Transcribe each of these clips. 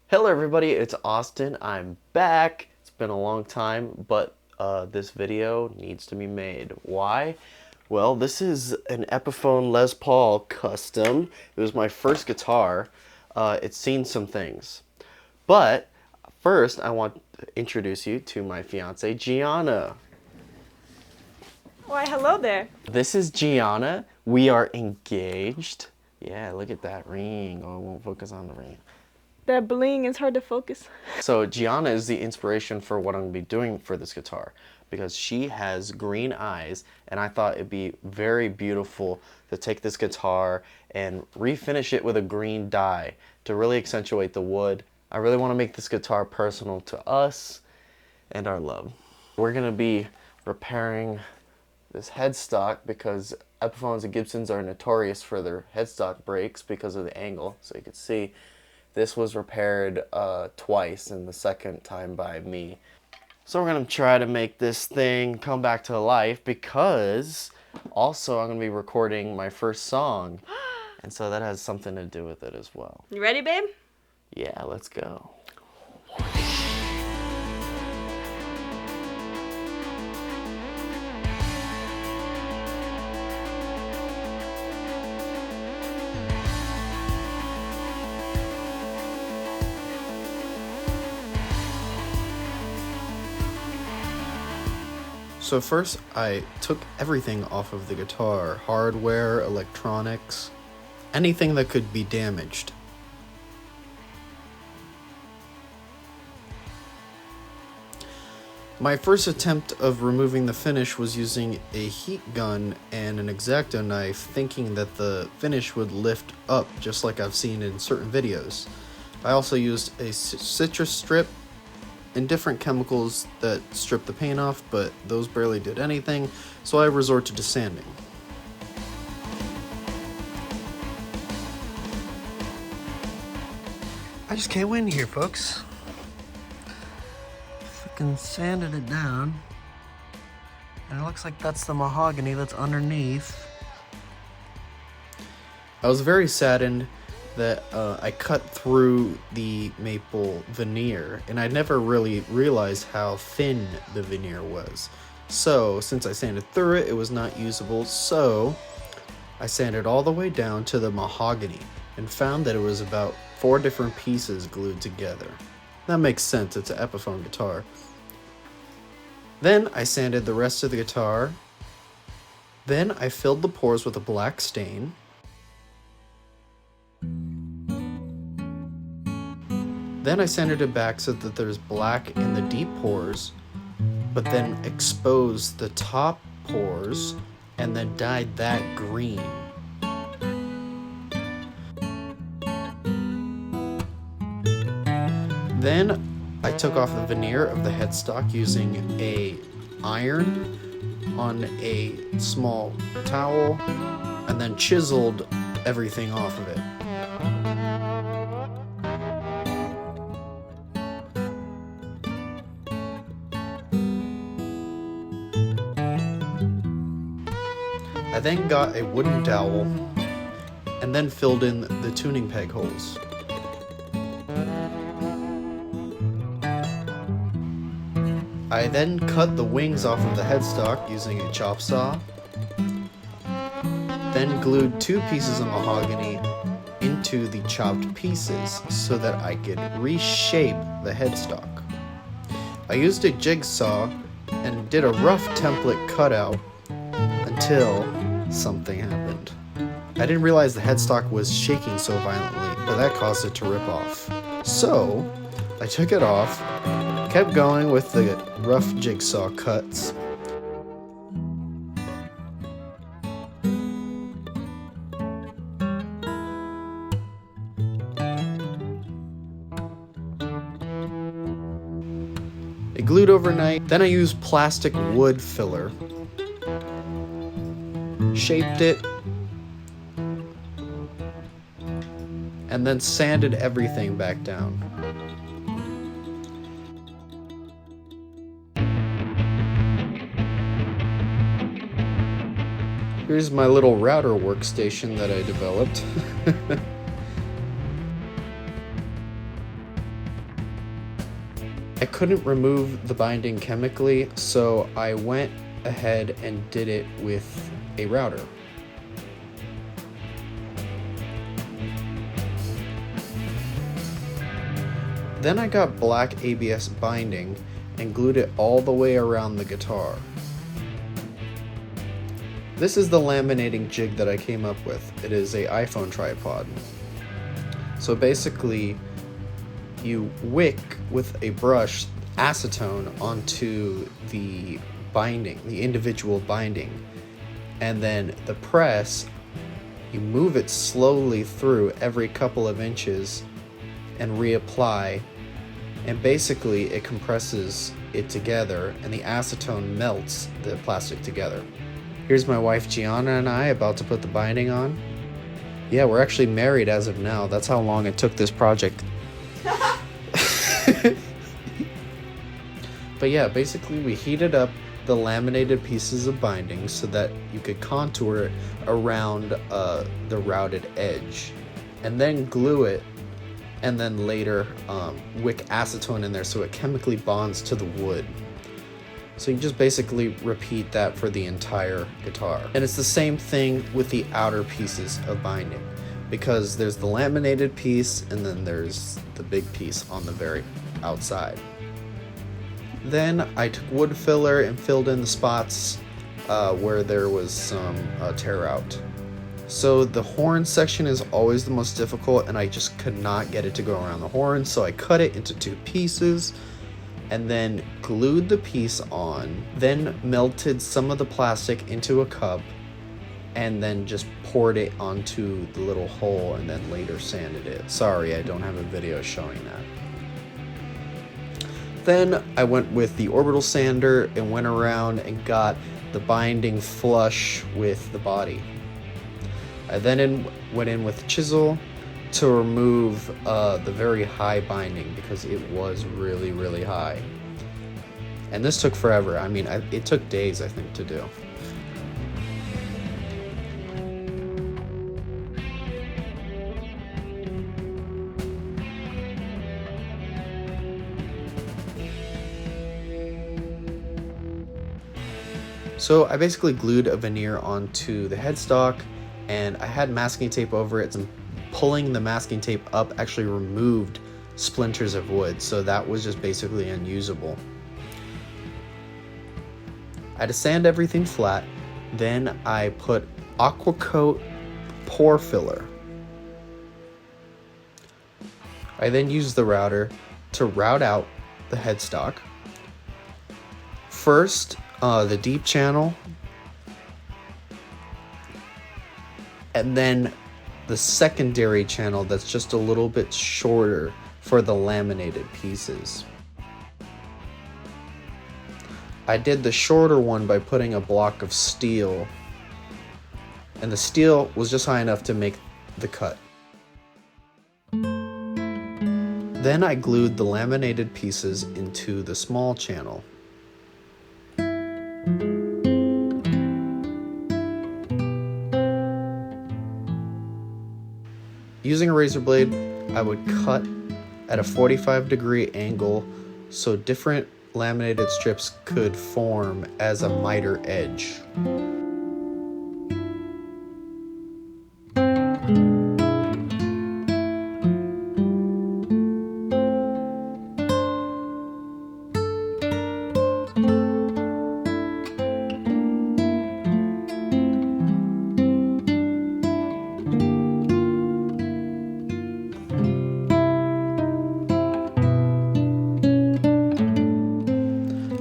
Hello everybody, it's Austin. I'm back. It's been a long time, but this video needs to be made. Why? Well, this is an Epiphone Les Paul custom. It was my first guitar. It's seen some things. But first, I want to introduce you to my fiance, Gianna. Why, hello there. This is Gianna. We are engaged. Yeah, look at that ring. Oh, I won't focus on the ring. That bling is hard to focus. So Gianna is the inspiration for what I'm going to be doing for this guitar because she has green eyes, and I thought it'd be very beautiful to take this guitar and refinish it with a green dye to really accentuate the wood. I really want to make this guitar personal to us and our love. We're going to be repairing this headstock because Epiphones and Gibsons are notorious for their headstock breaks because of the angle. So you can see this was repaired twice, and the second time by me. So we're going to try to make this thing come back to life because also I'm going to be recording my first song. And so that has something to do with it as well. You ready, babe? Yeah, let's go. So first, I took everything off of the guitar, hardware, electronics, anything that could be damaged. My first attempt of removing the finish was using a heat gun and an X-Acto knife, thinking that the finish would lift up just like I've seen in certain videos. I also used a citrus strip and different chemicals that strip the paint off, but those barely did anything, so I resorted to sanding. I just can't win here, folks. Fucking sanded it down, and it looks like that's the mahogany that's underneath. I was very saddened that I cut through the maple veneer, and I never really realized how thin the veneer was. So, since I sanded through it, it was not usable, so I sanded all the way down to the mahogany and found that it was about 4 different pieces glued together. That makes sense, it's an Epiphone guitar. Then I sanded the rest of the guitar. Then I filled the pores with a black stain. Then I sanded it back so that there's black in the deep pores, but then exposed the top pores and then dyed that green. Then I took off the veneer of the headstock using a iron on a small towel and then chiseled everything off of it. I then got a wooden dowel and then filled in the tuning peg holes. I then cut the wings off of the headstock using a chop saw, then glued 2 pieces of mahogany into the chopped pieces so that I could reshape the headstock. I used a jigsaw and did a rough template cutout until something happened. I didn't realize the headstock was shaking so violently, but that caused it to rip off. So, I took it off, kept going with the rough jigsaw cuts. It glued overnight, then I used plastic wood filler. Shaped it, and then sanded everything back down. Here's my little router workstation that I developed. I couldn't remove the binding chemically, so I went ahead and did it with a router. Then I got black ABS binding and glued it all the way around the guitar. This is the laminating jig that I came up with. It is a iPhone tripod. So basically, you wick with a brush acetone onto the binding, the individual binding, and then the press, you move it slowly through every couple of inches and reapply, and basically it compresses it together and the acetone melts the plastic together. Here's my wife Gianna and I about to put the binding on. Yeah, we're actually married as of now. That's how long it took this project. But yeah, basically we heated up the laminated pieces of binding so that you could contour it around the routed edge, and then glue it, and then later wick acetone in there so it chemically bonds to the wood. So you just basically repeat that for the entire guitar. And it's the same thing with the outer pieces of binding, because there's the laminated piece and then there's the big piece on the very outside. Then I took wood filler and filled in the spots where there was some tear out. So the horn section is always the most difficult, and I just could not get it to go around the horn, so I cut it into 2 pieces and then glued the piece on, then melted some of the plastic into a cup, and then just poured it onto the little hole and then later sanded it. Sorry, I don't have a video showing that. Then I went with the orbital sander and went around and got the binding flush with the body. I then went in with chisel to remove the very high binding because it was really, really high. And this took forever. I mean, it took days, I think, to do. So I basically glued a veneer onto the headstock, and I had masking tape over it, and pulling the masking tape up actually removed splinters of wood, so that was just basically unusable. I had to sand everything flat, then I put aqua coat pore filler. I then used the router to route out the headstock. First, the deep channel, and then the secondary channel that's just a little bit shorter for the laminated pieces. I did the shorter one by putting a block of steel, and the steel was just high enough to make the cut. Then I glued the laminated pieces into the small channel. Using a razor blade, I would cut at a 45-degree angle so different laminated strips could form as a miter edge.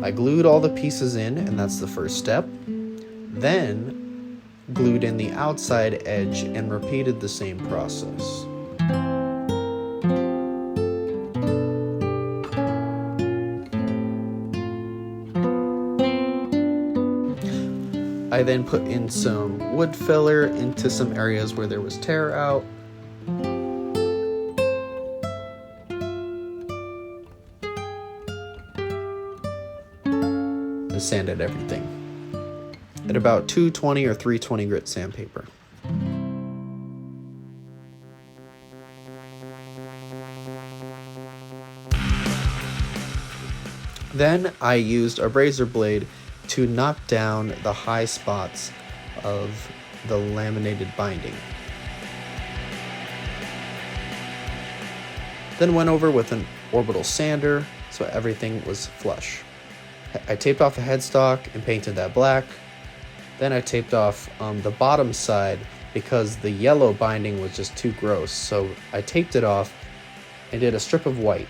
I glued all the pieces in, and that's the first step. Then glued in the outside edge and repeated the same process. I then put in some wood filler into some areas where there was tear out. Sanded everything at about 220 or 320 grit sandpaper. Then I used a razor blade to knock down the high spots of the laminated binding. Then went over with an orbital sander so everything was flush. I taped off the headstock and painted that black. Then I taped off the bottom side because the yellow binding was just too gross, so I taped it off and did a strip of white.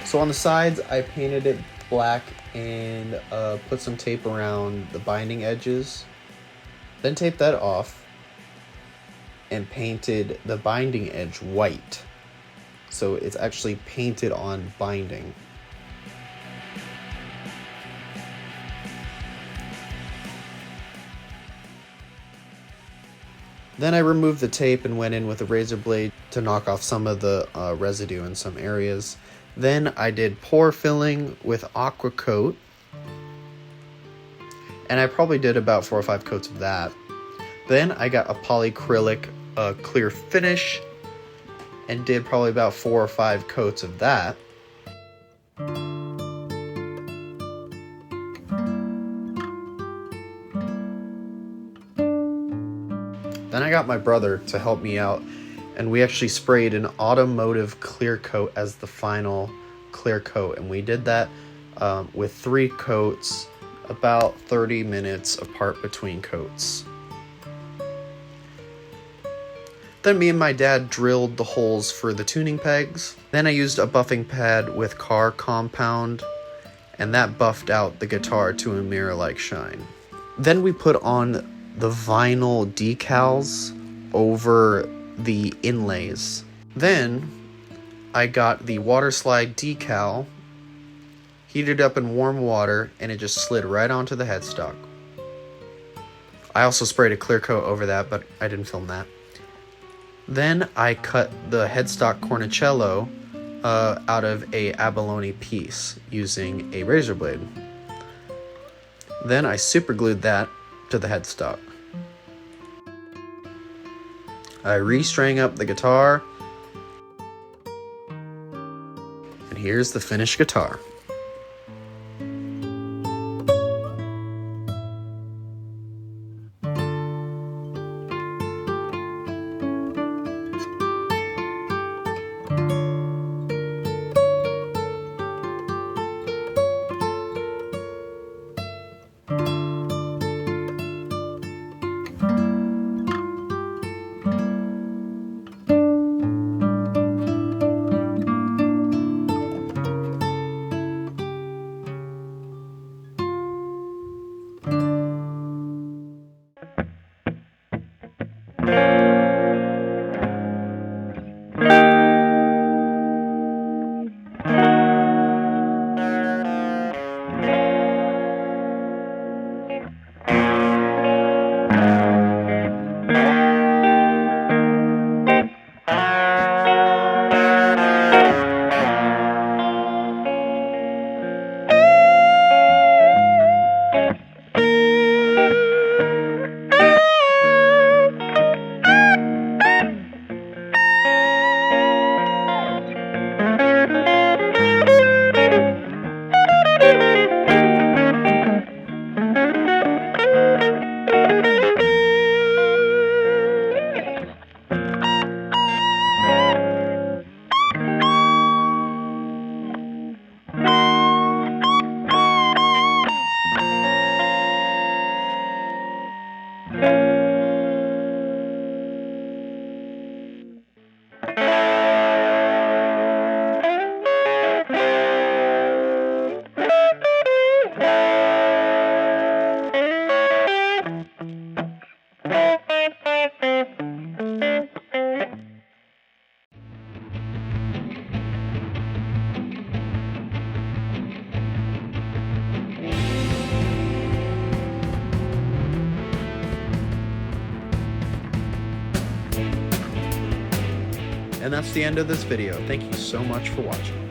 So on the sides, I painted it black and put some tape around the binding edges. Then taped that off and painted the binding edge white. So it's actually painted on binding. Then I removed the tape and went in with a razor blade to knock off some of the residue in some areas. Then I did pore filling with aqua coat, and I probably did about 4 or 5 coats of that. Then I got a polyacrylic clear finish and did probably about 4 or 5 coats of that. Then I got my brother to help me out, and we actually sprayed an automotive clear coat as the final clear coat, and we did that with 3 coats, about 30 minutes apart between coats. Then me and my dad drilled the holes for the tuning pegs. Then I used a buffing pad with car compound, and that buffed out the guitar to a mirror-like shine. Then we put on the vinyl decals over the inlays. Then I got the water slide decal, heated up in warm water, and it just slid right onto the headstock. I also sprayed a clear coat over that, but I didn't film that. Then I cut the headstock cornicello out of a abalone piece using a razor blade. Then I super glued that to the headstock. I re-strang up the guitar, and here's the finished guitar. And that's the end of this video. Thank you so much for watching.